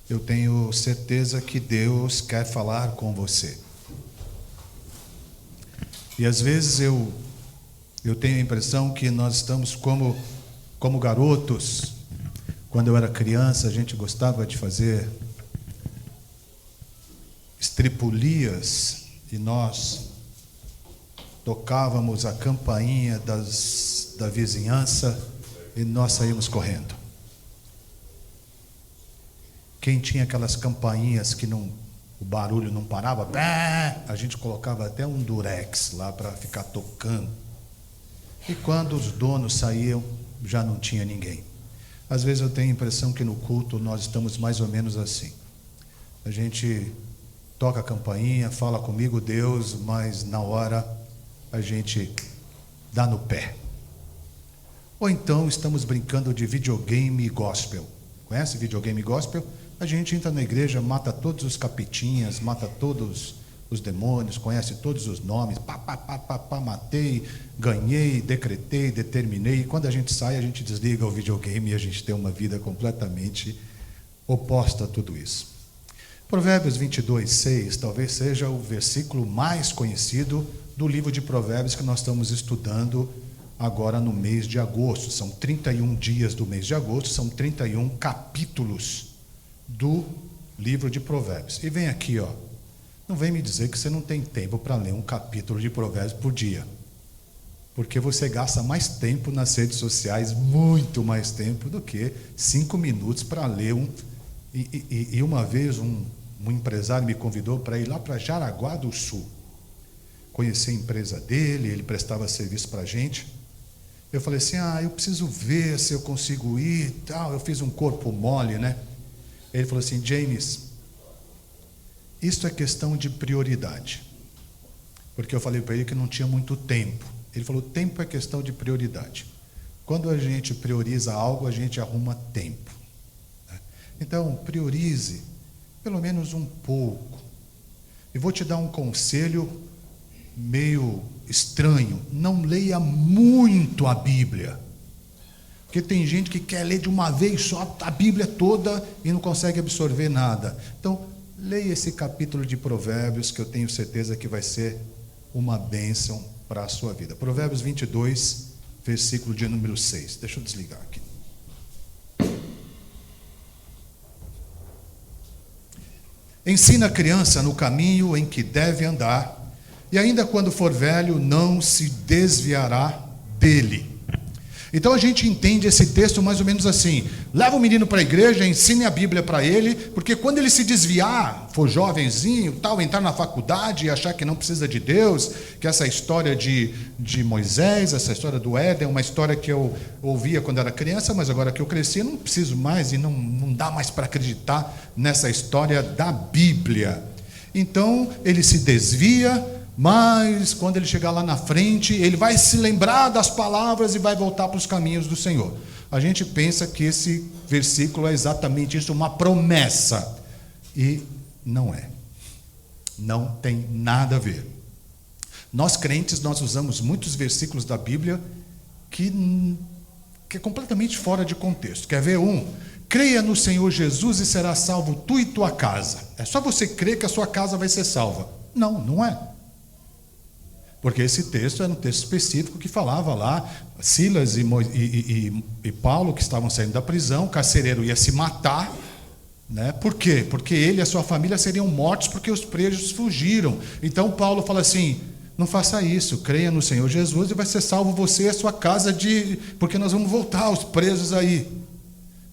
eu tenho certeza que Deus quer falar com você. E às vezes eu tenho a impressão que nós estamos como garotos. Quando eu era criança, a gente gostava de fazer estripulias e nós tocávamos a campainha da vizinhança e nós saímos correndo. Quem tinha aquelas campainhas que o barulho não parava, a gente colocava até um durex lá para ficar tocando. E quando os donos saíam, já não tinha ninguém. Às vezes eu tenho a impressão que no culto nós estamos mais ou menos assim. A gente toca a campainha, fala comigo Deus, mas na hora a gente dá no pé. Ou então estamos brincando de videogame gospel. Conhece videogame gospel? A gente entra na igreja, mata todos os capetinhas, mata todos os demônios, conhece todos os nomes, matei, ganhei, decretei, determinei. E quando a gente sai, a gente desliga o videogame e a gente tem uma vida completamente oposta a tudo isso. Provérbios 22:6 talvez seja o versículo mais conhecido do livro de Provérbios que nós estamos estudando agora no mês de agosto. São 31 dias do mês de agosto, são 31 capítulos do livro de Provérbios. E vem aqui, não vem me dizer que você não tem tempo para ler um capítulo de Provérbios por dia, porque você gasta mais tempo nas redes sociais, muito mais tempo do que 5 minutos para ler E uma vez um empresário me convidou para ir lá para Jaraguá do Sul, conhecer a empresa dele, ele prestava serviço para a gente. Eu falei assim, eu preciso ver se eu consigo ir e tal. Eu fiz um corpo mole, né? Ele falou assim, James, isso é questão de prioridade. Porque eu falei para ele que não tinha muito tempo. Ele falou, tempo é questão de prioridade. Quando a gente prioriza algo, a gente arruma tempo. Então, priorize pelo menos um pouco. E vou te dar um conselho meio estranho. Não leia muito a Bíblia. Porque tem gente que quer ler de uma vez só a Bíblia toda e não consegue absorver nada. Então, leia esse capítulo de Provérbios, que eu tenho certeza que vai ser uma bênção para a sua vida. Provérbios 22, versículo de número 6. Deixa eu desligar aqui. Ensina a criança no caminho em que deve andar, e ainda quando for velho, não se desviará dele. Então a gente entende esse texto mais ou menos assim: leva o menino para a igreja, ensine a Bíblia para ele, porque quando ele se desviar, for jovenzinho, tal, entrar na faculdade e achar que não precisa de Deus, que essa história de Moisés, essa história do Éden, uma história que eu ouvia quando era criança, mas agora que eu cresci, eu não preciso mais e não dá mais para acreditar nessa história da Bíblia. Então ele se desvia, mas quando ele chegar lá na frente, ele vai se lembrar das palavras e vai voltar para os caminhos do Senhor. A gente pensa que esse versículo é exatamente isso, uma promessa. E não é. Não tem nada a ver. Nós crentes, nós usamos muitos versículos da Bíblia que é completamente fora de contexto. Quer ver um? Creia no Senhor Jesus e será salvo tu e tua casa. É só você crer que a sua casa vai ser salva. Não, não é. Porque esse texto era um texto específico que falava lá, Silas e Paulo, que estavam saindo da prisão, o carcereiro ia se matar, né? Por quê? Porque ele e a sua família seriam mortos porque os presos fugiram. Então Paulo fala assim, não faça isso, creia no Senhor Jesus e vai ser salvo você e a sua casa, porque nós vamos voltar os presos aí.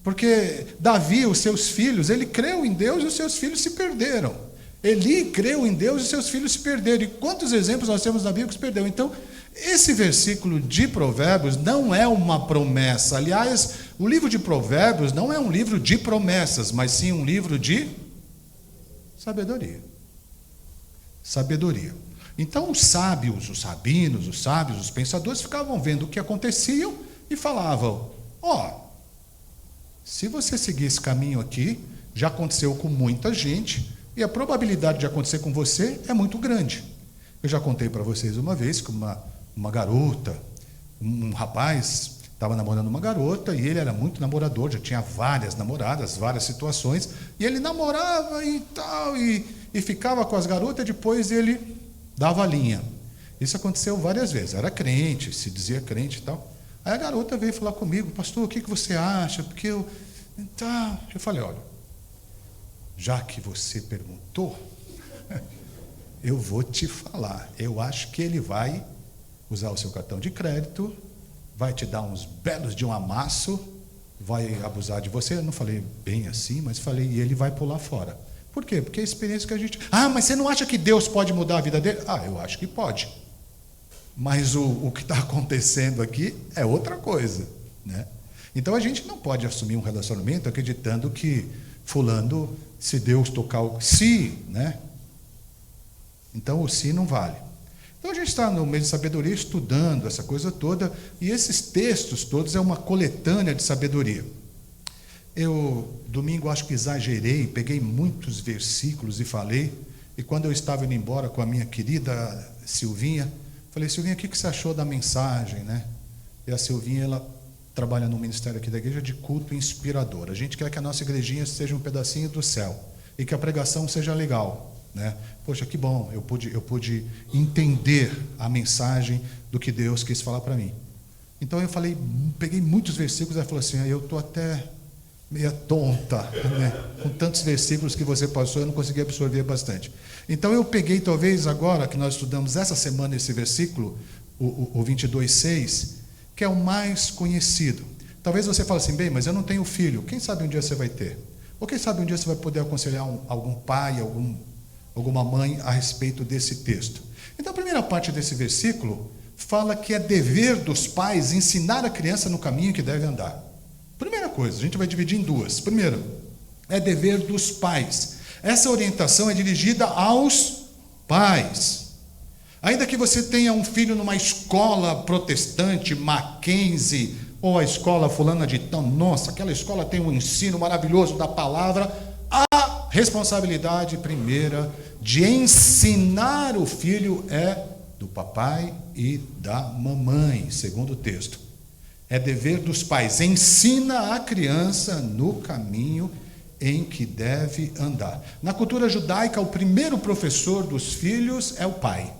Porque Davi, os seus filhos, ele creu em Deus e os seus filhos se perderam. Eli creu em Deus e seus filhos se perderam. E quantos exemplos nós temos na Bíblia que se perdeu? Então, esse versículo de Provérbios não é uma promessa. Aliás, o livro de Provérbios não é um livro de promessas, mas sim um livro de sabedoria. Sabedoria. Então, os sábios, os rabinos, os sábios, os pensadores ficavam vendo o que acontecia e falavam, se você seguir esse caminho aqui, já aconteceu com muita gente, e a probabilidade de acontecer com você é muito grande. Eu já contei para vocês uma vez que uma garota, um rapaz, estava namorando uma garota, e ele era muito namorador, já tinha várias namoradas, várias situações, e ele namorava e tal, e ficava com as garotas, depois ele dava a linha. Isso aconteceu várias vezes, era crente, se dizia crente e tal. Aí a garota veio falar comigo: pastor, o que você acha? Porque eu falei: olha, já que você perguntou, eu vou te falar. Eu acho que ele vai usar o seu cartão de crédito, vai te dar uns belos de um amasso, vai abusar de você. Eu não falei bem assim, mas falei: e ele vai pular fora. Por quê? Porque é a experiência que a gente... mas você não acha que Deus pode mudar a vida dele? Eu acho que pode. Mas o que está acontecendo aqui é outra coisa, né? Então a gente não pode assumir um relacionamento acreditando que fulano, se Deus tocar o se, né? Então o se não vale. Então a gente está no mês de sabedoria estudando essa coisa toda, e esses textos todos é uma coletânea de sabedoria. Eu, domingo, acho que exagerei, peguei muitos versículos e falei, e quando eu estava indo embora com a minha querida Silvinha, falei: Silvinha, o que você achou da mensagem, né? E a Silvinha, ela trabalha no ministério aqui da igreja de culto inspirador. A gente quer que a nossa igrejinha seja um pedacinho do céu, e que a pregação seja legal, né? Poxa, que bom, eu pude entender a mensagem do que Deus quis falar para mim. Então eu falei, peguei muitos versículos, ela falou assim: eu estou até meia tonta, né? Com tantos versículos que você passou, eu não consegui absorver bastante. Então eu peguei, talvez agora, que nós estudamos essa semana esse versículo, o 22:6, que é o mais conhecido. Talvez você fale assim: bem, mas eu não tenho filho. Quem sabe um dia você vai ter? Ou quem sabe um dia você vai poder aconselhar algum pai, alguma mãe a respeito desse texto. Então a primeira parte desse versículo fala que é dever dos pais ensinar a criança no caminho que deve andar. Primeira coisa, a gente vai dividir em duas. Primeiro, é dever dos pais. Essa orientação é dirigida aos pais. Ainda que você tenha um filho numa escola protestante, Mackenzie, ou a escola fulana de tal, nossa, aquela escola tem um ensino maravilhoso da palavra, a responsabilidade primeira de ensinar o filho é do papai e da mamãe, segundo o texto. É dever dos pais, ensina a criança no caminho em que deve andar. Na cultura judaica, o primeiro professor dos filhos é o pai.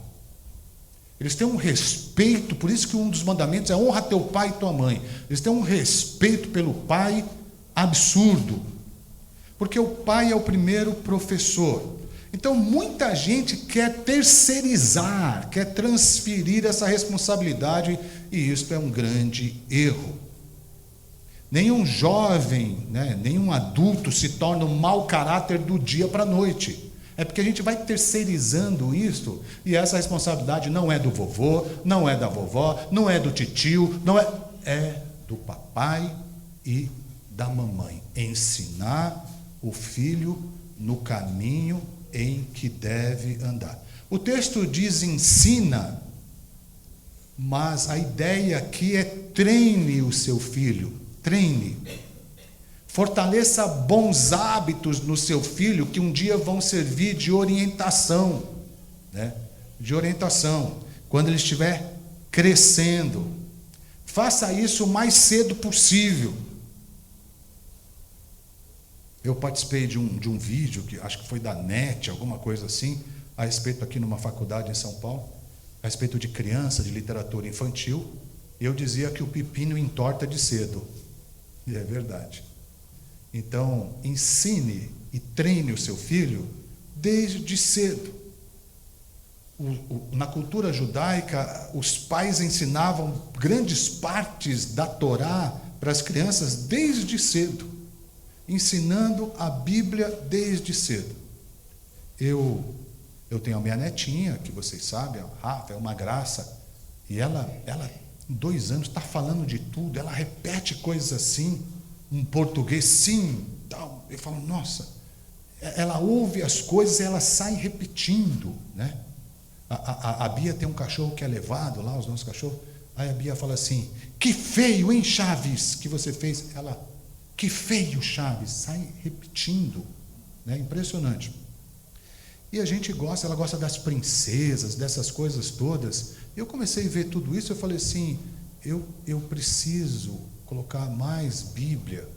Eles têm um respeito, por isso que um dos mandamentos é: honra teu pai e tua mãe. Eles têm um respeito pelo pai absurdo, porque o pai é o primeiro professor. Então muita gente quer terceirizar, quer transferir essa responsabilidade, e isso é um grande erro. Nenhum jovem, né, nenhum adulto se torna um mau caráter do dia para a noite. É porque a gente vai terceirizando isso, e essa responsabilidade não é do vovô, não é da vovó, não é do titio, é do papai e da mamãe. Ensinar o filho no caminho em que deve andar. O texto diz ensina, mas a ideia aqui é treine o seu filho, treine. Fortaleça bons hábitos no seu filho, que um dia vão servir de orientação, né? De orientação, quando ele estiver crescendo. Faça isso o mais cedo possível. Eu participei de um vídeo, que acho que foi da NET, alguma coisa assim, a respeito aqui numa faculdade em São Paulo, a respeito de criança, de literatura infantil, e eu dizia que o pepino entorta de cedo. E é verdade. Então, ensine e treine o seu filho desde cedo. Na cultura judaica, os pais ensinavam grandes partes da Torá para as crianças desde cedo, ensinando a Bíblia desde cedo. Eu tenho a minha netinha, que vocês sabem, a Rafa, é uma graça, e ela em 2 anos está falando de tudo, ela repete coisas assim, um português sim, tal. Eu falo, nossa, ela ouve as coisas e ela sai repetindo, né? A Bia tem um cachorro que é levado lá, os nossos cachorros. Aí a Bia fala assim: que feio, hein, Chaves, que você fez? Ela: que feio, Chaves, sai repetindo, né? Impressionante. E a gente gosta, ela gosta das princesas, dessas coisas todas. Eu comecei a ver tudo isso, eu falei assim: eu preciso colocar mais Bíblia,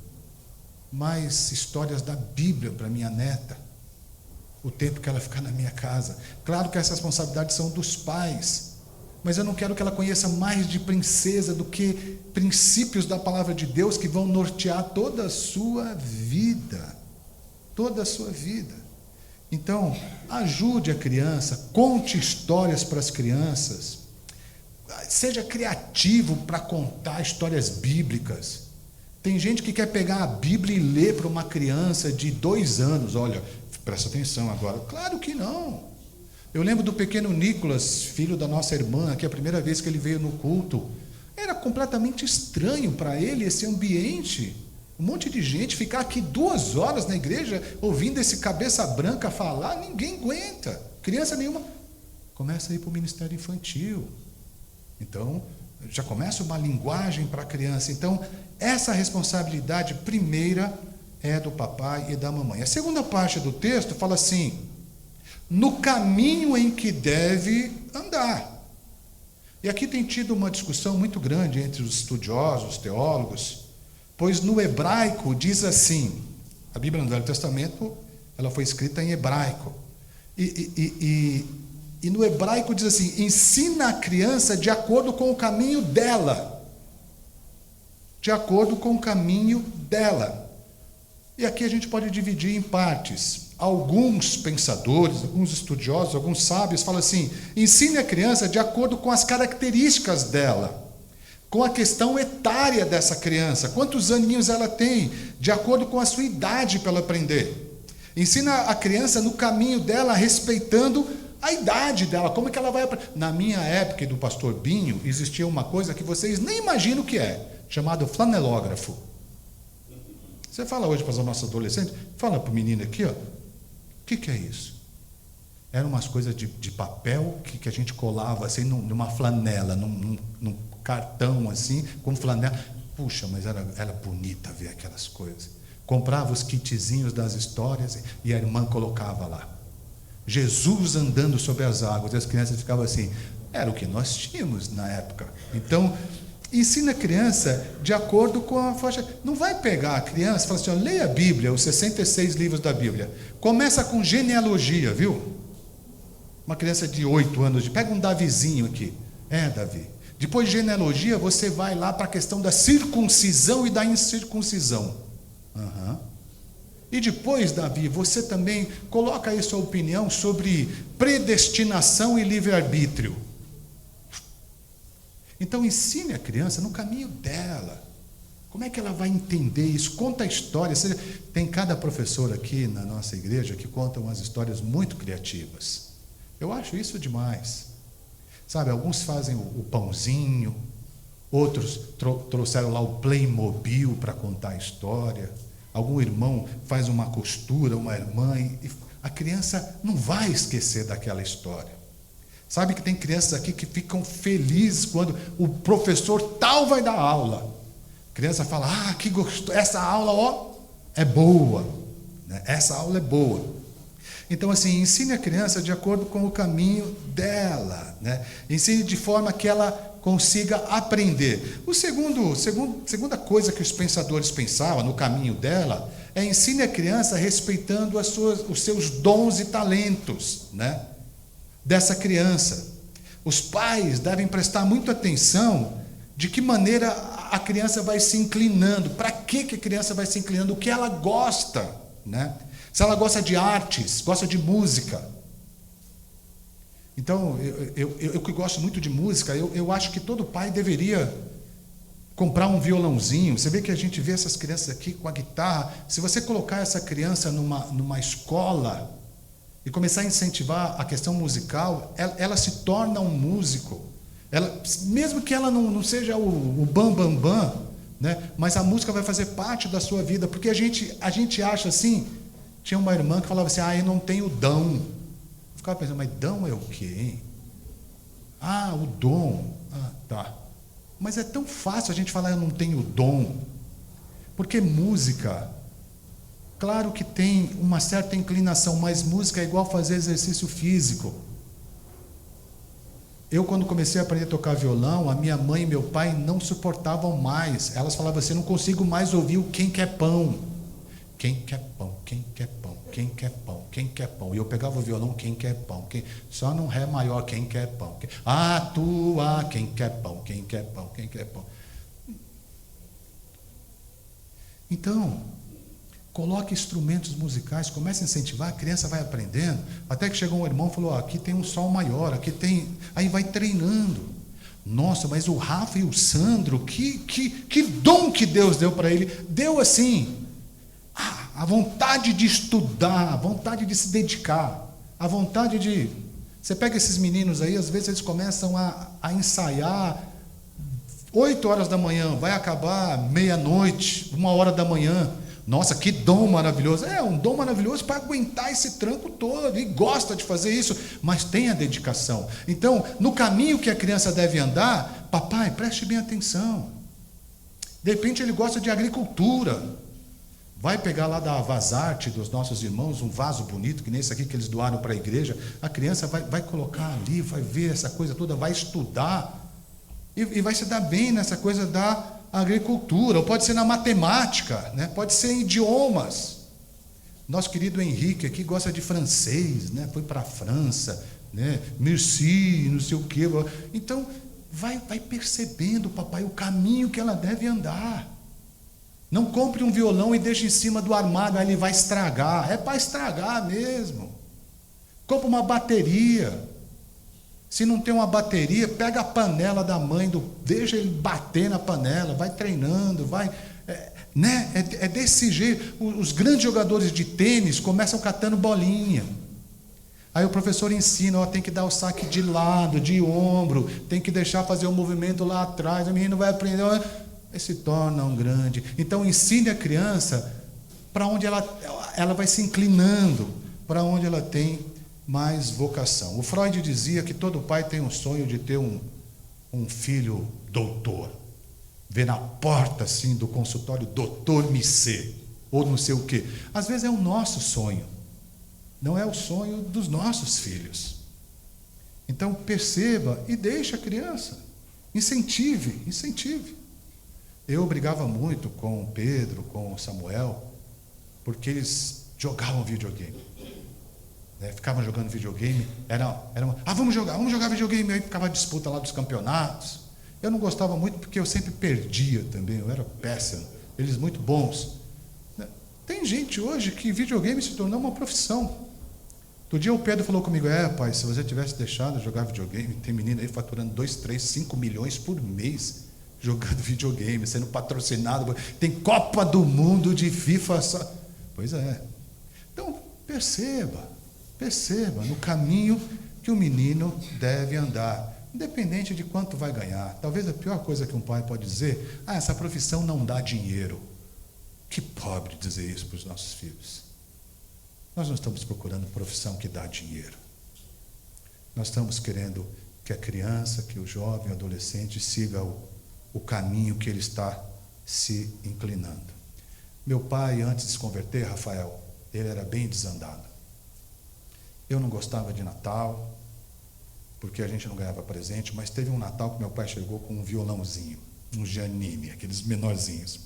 mais histórias da Bíblia para minha neta, o tempo que ela ficar na minha casa. Claro que essas responsabilidades são dos pais, mas eu não quero que ela conheça mais de princesa do que princípios da palavra de Deus que vão nortear toda a sua vida. Toda a sua vida. Então, ajude a criança, conte histórias para as crianças, seja criativo para contar histórias bíblicas. Tem gente que quer pegar a Bíblia e ler para uma criança de 2 anos. Olha, presta atenção agora. Claro que não. Eu lembro do pequeno Nicolas, filho da nossa irmã, que a primeira vez que ele veio no culto, era completamente estranho para ele esse ambiente. Um monte de gente ficar aqui 2 horas na igreja ouvindo esse cabeça branca falar, ninguém aguenta. Criança nenhuma. Começa a ir para o ministério infantil. Então, já começa uma linguagem para a criança. Então, essa responsabilidade primeira é do papai e da mamãe. A segunda parte do texto fala assim: no caminho em que deve andar. E aqui tem tido uma discussão muito grande entre os estudiosos, os teólogos, pois no hebraico diz assim, a Bíblia no Velho Testamento, ela foi escrita em hebraico, e no hebraico diz assim: ensina a criança de acordo com o caminho dela, de acordo com o caminho dela. E aqui a gente pode dividir em partes. Alguns pensadores, alguns estudiosos, alguns sábios falam assim: ensine a criança de acordo com as características dela, com a questão etária dessa criança, quantos aninhos ela tem, de acordo com a sua idade para ela aprender. Ensina a criança no caminho dela, respeitando a idade dela, como é que ela vai aprender. Na minha época e do pastor Binho, existia uma coisa que vocês nem imaginam o que é, chamado flanelógrafo. Você fala hoje para os nossos adolescentes, fala para o menino aqui, ó, o que é isso? Eram umas coisas de papel que a gente colava assim numa flanela, num cartão assim, com flanela. Puxa, mas era bonita ver aquelas coisas. Comprava os kitzinhos das histórias e a irmã colocava lá. Jesus andando sobre as águas, e as crianças ficavam assim. Era o que nós tínhamos na época. Então, ensina a criança de acordo com a faixa. Não vai pegar a criança e falar assim: ó, leia a Bíblia, os 66 livros da Bíblia. Começa com genealogia, viu? Uma criança de 8 anos, pega um Davizinho aqui. Davi. Depois de genealogia, você vai lá para a questão da circuncisão e da incircuncisão. E depois, Davi, você também coloca aí sua opinião sobre predestinação e livre-arbítrio. Então, ensine a criança no caminho dela. Como é que ela vai entender isso? Conta a história. Tem cada professor aqui na nossa igreja que conta umas histórias muito criativas. Eu acho isso demais. Sabe, alguns fazem o pãozinho, outros trouxeram lá o Playmobil para contar a história. Algum irmão faz uma costura, uma irmã, e a criança não vai esquecer daquela história. Sabe que tem crianças aqui que ficam felizes quando o professor tal vai dar aula. A criança fala: que gostoso, essa aula, ó, é boa, né? Essa aula é boa. Então, assim, ensine a criança de acordo com o caminho dela, né? Ensine de forma que ela consiga aprender. Segunda coisa que os pensadores pensavam no caminho dela é: ensine a criança respeitando os seus dons e talentos, né, dessa criança. Os pais devem prestar muita atenção de que maneira a criança vai se inclinando, para que a criança vai se inclinando, o que ela gosta, né? Se ela gosta de artes, gosta de música. Então, eu que gosto muito de música, eu acho que todo pai deveria comprar um violãozinho. Você vê que a gente vê essas crianças aqui com a guitarra. Se você colocar essa criança numa escola e começar a incentivar a questão musical, ela se torna um músico. Mesmo que ela não seja o bam, né? Mas a música vai fazer parte da sua vida, porque a gente acha assim. Tinha uma irmã que falava assim: eu não tenho dom. Eu ficava pensando: mas dom é o quê, hein? O dom. Tá. Mas é tão fácil a gente falar: eu não tenho dom. Porque música, claro que tem uma certa inclinação, mas música é igual fazer exercício físico. Eu, quando comecei a aprender a tocar violão, a minha mãe e meu pai não suportavam mais. Elas falavam assim: não consigo mais ouvir o quem quer pão. Quem quer pão, quem quer pão, quem quer pão, quem quer pão. E eu pegava o violão, quem quer pão, só num ré maior, quem quer pão. Atua, quem quer pão, quem quer pão, quem quer pão. Então, coloque instrumentos musicais, comece a incentivar, a criança vai aprendendo, até que chegou um irmão e falou: aqui tem um sol maior, aqui tem... Aí vai treinando. Nossa, mas o Rafa e o Sandro, que dom que Deus deu para ele. Deu assim, a vontade de estudar, a vontade de se dedicar, a vontade de... Você pega esses meninos aí, às vezes eles começam a ensaiar 8 horas da manhã, vai acabar meia-noite, 1 hora da manhã. Nossa, que dom maravilhoso. É um dom maravilhoso para aguentar esse tranco todo, e gosta de fazer isso, mas tem a dedicação. Então, no caminho que a criança deve andar, papai, preste bem atenção. De repente ele gosta de agricultura. Vai pegar lá da Vazarte dos nossos irmãos um vaso bonito, que nem esse aqui que eles doaram para a igreja. A criança vai colocar ali, vai ver essa coisa toda, vai estudar e vai se dar bem nessa coisa da agricultura, ou pode ser na matemática, né? Pode ser em idiomas. Nosso querido Henrique aqui gosta de francês, né? Foi para a França, né? Merci, não sei o quê. Então, vai percebendo, papai, o caminho que ela deve andar. Não compre um violão e deixe em cima do armário, aí ele vai estragar. É para estragar mesmo. Compre uma bateria. Se não tem uma bateria, pega a panela da mãe, deixa ele bater na panela, vai treinando, vai... né? É desse jeito. Os grandes jogadores de tênis começam catando bolinha. Aí o professor ensina, ó, tem que dar o saque de lado, de ombro, tem que deixar fazer o movimento lá atrás, o menino vai aprender... se torna um grande. Então ensine a criança para onde ela vai se inclinando, para onde ela tem mais vocação. O Freud dizia que todo pai tem um sonho de ter um filho doutor. Ver na porta assim do consultório, doutor Missê, ou não sei o quê. Às vezes é o nosso sonho, não é o sonho dos nossos filhos. Então perceba e deixe a criança. Incentive. Eu brigava muito com o Pedro, com o Samuel, porque eles jogavam videogame. Ficavam jogando videogame, vamos jogar videogame, aí ficava a disputa lá dos campeonatos. Eu não gostava muito porque eu sempre perdia também, eu era péssimo, eles muito bons. Tem gente hoje que videogame se tornou uma profissão. Outro dia o Pedro falou comigo: pai, se você tivesse deixado de jogar videogame, tem menino aí faturando 2, 3, 5 milhões por mês, jogando videogame, sendo patrocinado, tem Copa do Mundo de FIFA só. Pois é. Então, perceba no caminho que o menino deve andar, independente de quanto vai ganhar. Talvez a pior coisa que um pai pode dizer: essa profissão não dá dinheiro. Que pobre dizer isso para os nossos filhos. Nós não estamos procurando profissão que dá dinheiro. Nós estamos querendo que a criança, que o jovem, o adolescente siga o caminho que ele está se inclinando. Meu pai, antes de se converter, Rafael, ele era bem desandado. Eu não gostava de Natal, porque a gente não ganhava presente, mas teve um Natal que meu pai chegou com um violãozinho, um Giannini, aqueles menorzinhos,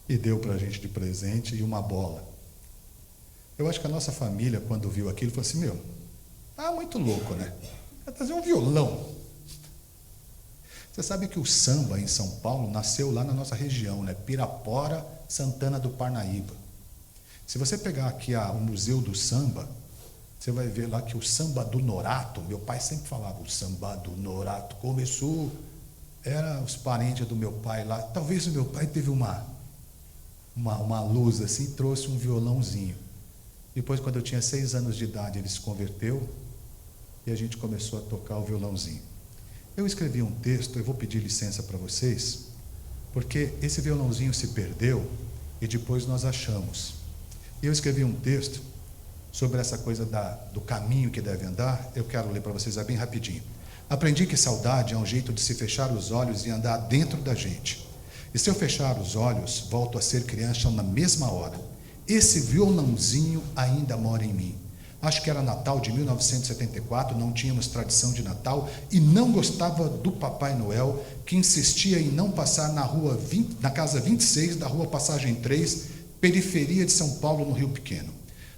e deu para a gente de presente e uma bola. Eu acho que a nossa família, quando viu aquilo, falou assim: muito louco, né? Vai trazer um violão. Você sabe que o samba em São Paulo nasceu lá na nossa região, né? Pirapora, Santana do Parnaíba. Se você pegar aqui o Museu do Samba, você vai ver lá que o samba do Norato, meu pai sempre falava, o samba do Norato começou, era os parentes do meu pai lá. Talvez o meu pai teve uma luz assim, trouxe um violãozinho. Depois, quando eu tinha 6 anos de idade, ele se converteu e a gente começou a tocar o violãozinho. Eu escrevi um texto, eu vou pedir licença para vocês, porque esse violãozinho se perdeu e depois nós achamos. Eu escrevi um texto sobre essa coisa do caminho que deve andar. Eu quero ler para vocês, bem rapidinho. Aprendi que saudade é um jeito de se fechar os olhos e andar dentro da gente. E se eu fechar os olhos, volto a ser criança na mesma hora. Esse violãozinho ainda mora em mim. acho que era Natal de 1974, não tínhamos tradição de Natal, e não gostava do Papai Noel, que insistia em não passar na casa 26 da rua Passagem 3, periferia de São Paulo, no Rio Pequeno.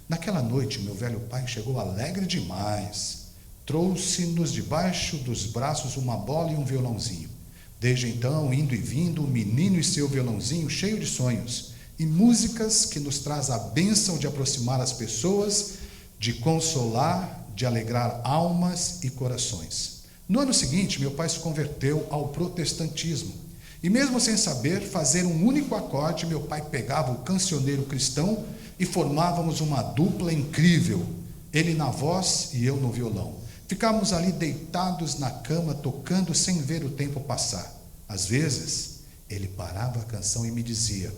Naquela noite, meu velho pai chegou alegre demais. Trouxe-nos debaixo dos braços uma bola e um violãozinho. Desde então, indo e vindo, o menino e seu violãozinho cheio de sonhos e músicas que nos traz a bênção de aproximar as pessoas, de consolar, de alegrar almas e corações. No ano seguinte, meu pai se converteu ao protestantismo. E mesmo sem saber fazer um único acorde, meu pai pegava o cancioneiro cristão e formávamos uma dupla incrível, ele na voz e eu no violão. Ficávamos ali deitados na cama, tocando sem ver o tempo passar. Às vezes, ele parava a canção e me dizia: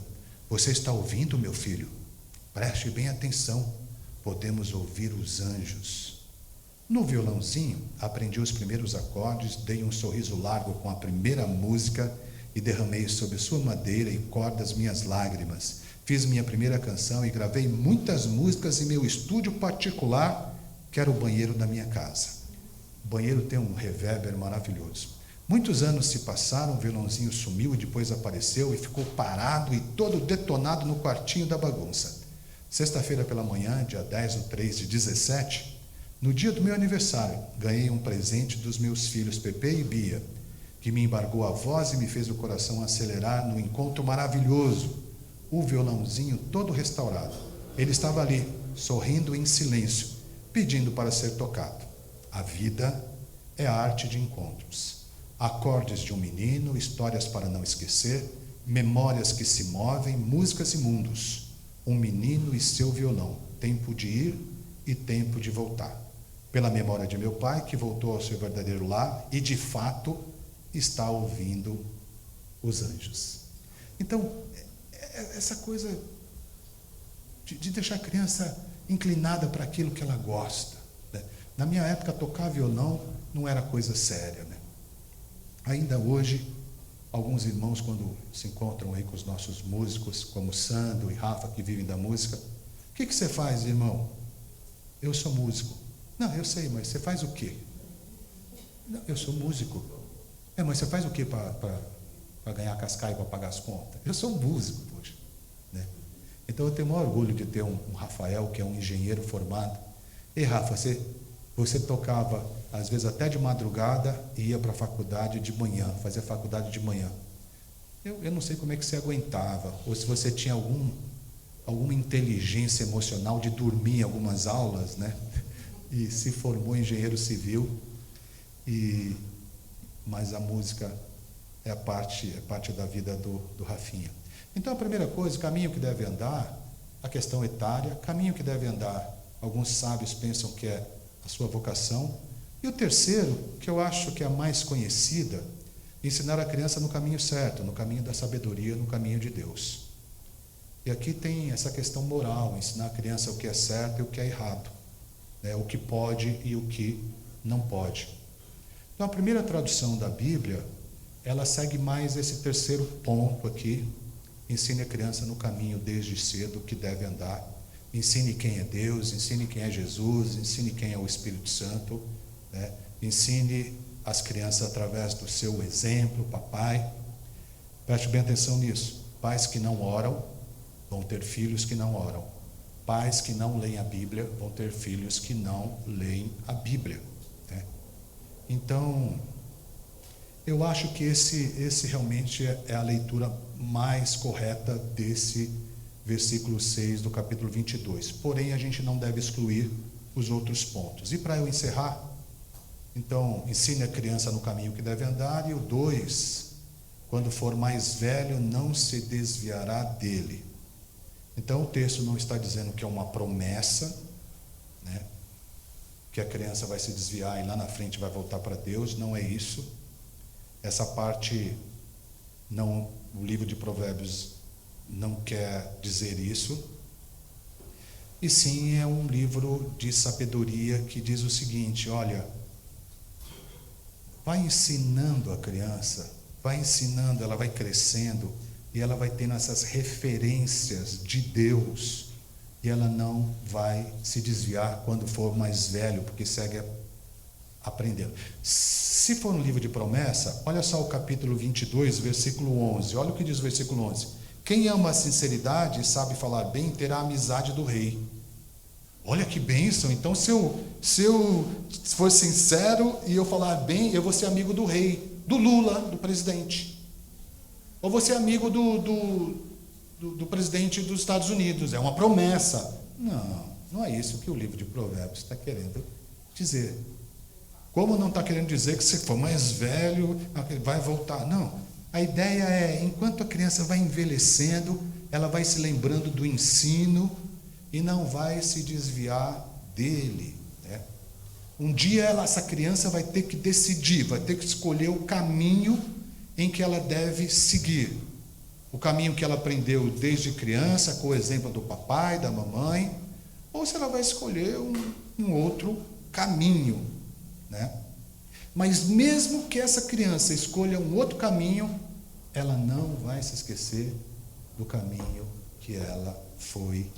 "Você está ouvindo, meu filho? Preste bem atenção, podemos ouvir os anjos." No violãozinho, aprendi os primeiros acordes, dei um sorriso largo com a primeira música e derramei sobre sua madeira e cordas minhas lágrimas. Fiz minha primeira canção e gravei muitas músicas em meu estúdio particular, que era o banheiro da minha casa. O banheiro tem um reverber maravilhoso. Muitos anos se passaram, o violãozinho sumiu e depois apareceu e ficou parado e todo detonado no quartinho da bagunça. Sexta-feira pela manhã, dia 10/3/17, no dia do meu aniversário, ganhei um presente dos meus filhos Pepe e Bia, que me embargou a voz e me fez o coração acelerar no encontro maravilhoso. O violãozinho todo restaurado. Ele estava ali, sorrindo em silêncio, pedindo para ser tocado. A vida é a arte de encontros. Acordes de um menino, histórias para não esquecer, memórias que se movem, músicas e mundos. Um menino e seu violão, tempo de ir e tempo de voltar. Pela memória de meu pai, que voltou ao seu verdadeiro lar e, de fato, está ouvindo os anjos. Então, essa coisa de deixar a criança inclinada para aquilo que ela gosta, né? Na minha época, tocar violão não era coisa séria, né? Ainda hoje, alguns irmãos, quando se encontram aí com os nossos músicos, como Sandro e Rafa, que vivem da música: "O que você faz, irmão?" "Eu sou músico." "Não, eu sei, mas você faz o quê?" "Não, eu sou músico." Mas você faz o quê para ganhar cascaio, para pagar as contas?" "Eu sou músico, poxa." Né? Então eu tenho o maior orgulho de ter um Rafael, que é um engenheiro formado. "E Rafa, você tocava, às vezes até de madrugada, e ia para a faculdade de manhã, fazia faculdade de manhã. Eu não sei como é que você aguentava, ou se você tinha alguma inteligência emocional de dormir em algumas aulas, né?" E se formou engenheiro civil, mas a música é parte da vida do Rafinha. Então, a primeira coisa, o caminho que deve andar, a questão etária, caminho que deve andar, alguns sábios pensam que é a sua vocação. E o terceiro, que eu acho que é a mais conhecida, ensinar a criança no caminho certo, no caminho da sabedoria, no caminho de Deus. E aqui tem essa questão moral, ensinar a criança o que é certo e o que é errado, né? O que pode e o que não pode. Então, a primeira tradução da Bíblia, ela segue mais esse terceiro ponto aqui: ensine a criança no caminho desde cedo que deve andar. Ensine quem é Deus, ensine quem é Jesus, ensine quem é o Espírito Santo, né? Ensine as crianças através do seu exemplo, papai. Preste bem atenção nisso. Pais que não oram vão ter filhos que não oram. Pais que não leem a Bíblia vão ter filhos que não leem a Bíblia, né? Então, eu acho que esse realmente é a leitura mais correta desse versículo 6 do capítulo 22. Porém, a gente não deve excluir os outros pontos. E para eu encerrar, então, ensine a criança no caminho que deve andar. E o 2, quando for mais velho, não se desviará dele. Então, o texto não está dizendo que é uma promessa, né? Que a criança vai se desviar e lá na frente vai voltar para Deus. Não é isso. Essa parte, não, o livro de Provérbios não quer dizer isso. E sim, é um livro de sabedoria que diz o seguinte: olha, vai ensinando a criança, vai ensinando, ela vai crescendo e ela vai tendo essas referências de Deus e ela não vai se desviar quando for mais velho, porque segue aprendendo. Se for um livro de promessa, olha só o capítulo 22, versículo 11. Olha o que diz o versículo 11. Quem ama a sinceridade e sabe falar bem, terá a amizade do rei. Olha que bênção. Então, se eu for sincero e eu falar bem, eu vou ser amigo do rei, do Lula, do presidente. Ou vou ser amigo do presidente dos Estados Unidos. É uma promessa. Não é isso que o livro de Provérbios está querendo dizer. Como não está querendo dizer que se for mais velho, vai voltar. Não. A ideia é, enquanto a criança vai envelhecendo, ela vai se lembrando do ensino e não vai se desviar dele, né? Um dia essa criança vai ter que decidir, vai ter que escolher o caminho em que ela deve seguir. O caminho que ela aprendeu desde criança, com o exemplo do papai, da mamãe, ou se ela vai escolher um outro caminho, né? Mas mesmo que essa criança escolha um outro caminho, ela não vai se esquecer do caminho que ela foi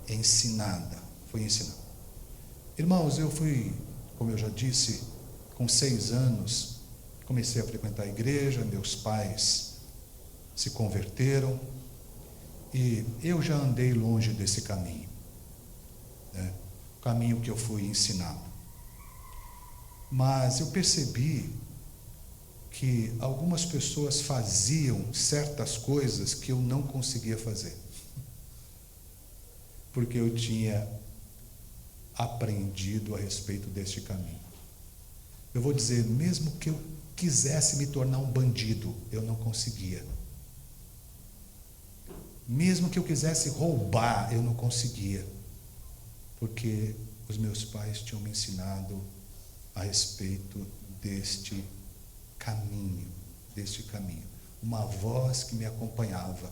ensinada. Irmãos, eu fui, como eu já disse, com 6 anos, comecei a frequentar a igreja, meus pais se converteram, e eu já andei longe desse caminho, né? O caminho que eu fui ensinado. Mas eu percebi que algumas pessoas faziam certas coisas que eu não conseguia fazer, porque eu tinha aprendido a respeito deste caminho. Eu vou dizer, mesmo que eu quisesse me tornar um bandido, eu não conseguia. Mesmo que eu quisesse roubar, eu não conseguia, porque os meus pais tinham me ensinado a respeito deste caminho. Uma voz que me acompanhava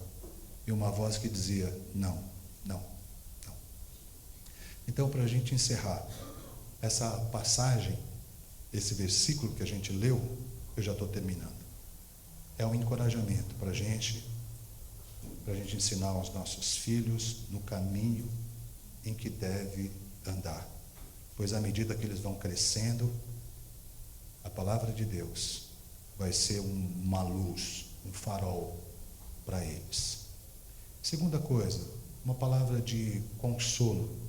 e uma voz que dizia, não. Então, para a gente encerrar essa passagem, esse versículo que a gente leu, eu já estou terminando. É um encorajamento para a gente ensinar aos nossos filhos no caminho em que deve andar. Pois à medida que eles vão crescendo, a palavra de Deus vai ser uma luz, um farol para eles. Segunda coisa, uma palavra de consolo.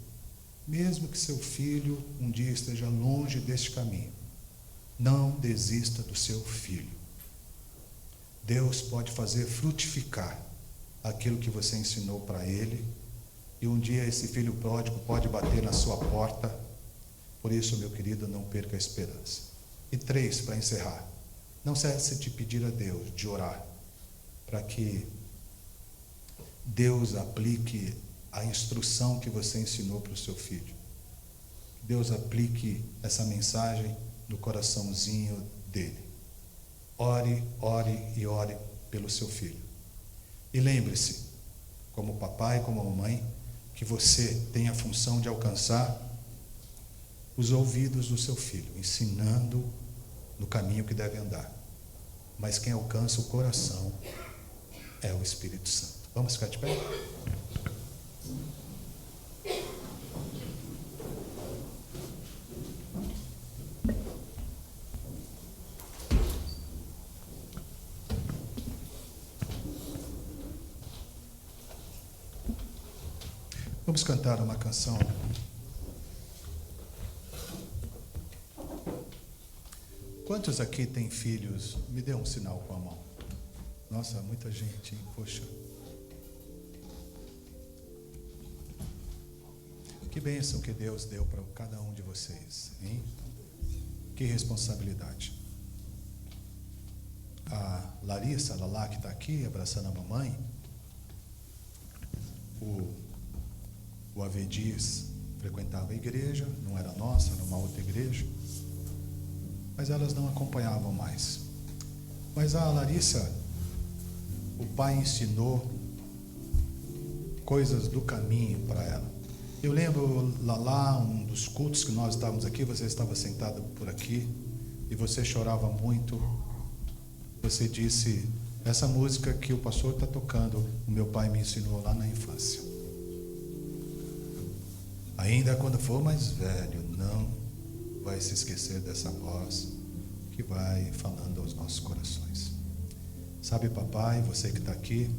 Mesmo que seu filho um dia esteja longe deste caminho, não desista do seu filho. Deus pode fazer frutificar aquilo que você ensinou para ele, e um dia esse filho pródigo pode bater na sua porta. Por isso, meu querido, não perca a esperança. E 3, para encerrar, não cesse de pedir a Deus, de orar, para que Deus aplique a instrução que você ensinou para o seu filho. Deus aplique essa mensagem no coraçãozinho dele. Ore pelo seu filho. E lembre-se, como papai, como mamãe, que você tem a função de alcançar os ouvidos do seu filho, ensinando no caminho que deve andar. Mas quem alcança o coração é o Espírito Santo. Vamos ficar de pé? Vamos cantar uma canção. Quantos aqui têm filhos? Me dê um sinal com a mão. Nossa, muita gente, hein? Poxa. Que bênção que Deus deu para cada um de vocês, hein? Que responsabilidade. A Larissa, a Lala, que está aqui, abraçando a mamãe. O Avedias frequentava a igreja, não era nossa, era uma outra igreja, mas elas não acompanhavam mais. Mas a Larissa, o pai ensinou coisas do caminho para ela. Eu lembro lá, um dos cultos que nós estávamos aqui, você estava sentado por aqui, e você chorava muito. Você disse, essa música que o pastor está tocando, o meu pai me ensinou lá na infância. ainda quando for mais velho, não vai se esquecer dessa voz que vai falando aos nossos corações. Sabe, papai, você que está aqui,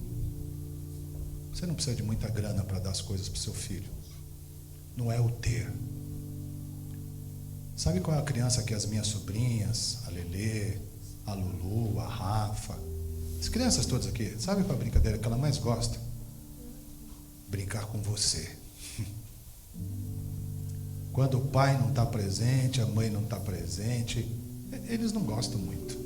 você não precisa de muita grana para dar as coisas para o seu filho. Não é o ter. Sabe qual é a criança que as minhas sobrinhas, a Lelê, a Lulu, a Rafa, as crianças todas aqui, sabe qual é a brincadeira que ela mais gosta? Brincar com você. Quando o pai não está presente, a mãe não está presente, eles não gostam muito.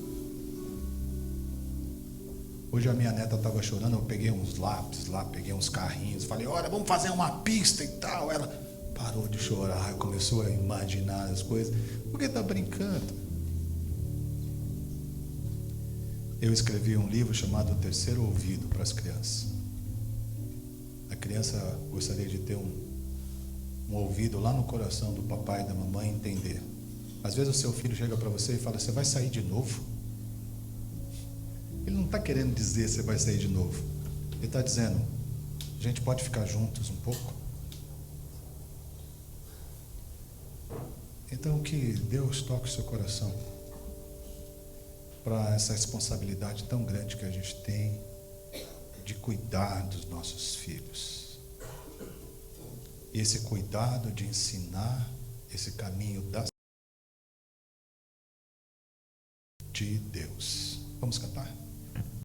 Hoje a minha neta estava chorando, eu peguei uns lápis lá, peguei uns carrinhos, falei, olha, vamos fazer uma pista e tal. Ela parou de chorar, começou a imaginar as coisas, porque está brincando. Eu escrevi um livro chamado O Terceiro Ouvido para as crianças. A criança gostaria de ter um ouvido lá no coração do papai e da mamãe entender. Às vezes o seu filho chega para você e fala, você vai sair de novo? Ele não está querendo dizer você vai sair de novo. Ele está dizendo, a gente pode ficar juntos um pouco? Então que Deus toque o seu coração para essa responsabilidade tão grande que a gente tem de cuidar dos nossos filhos. E esse cuidado de ensinar esse caminho de Deus. Vamos cantar?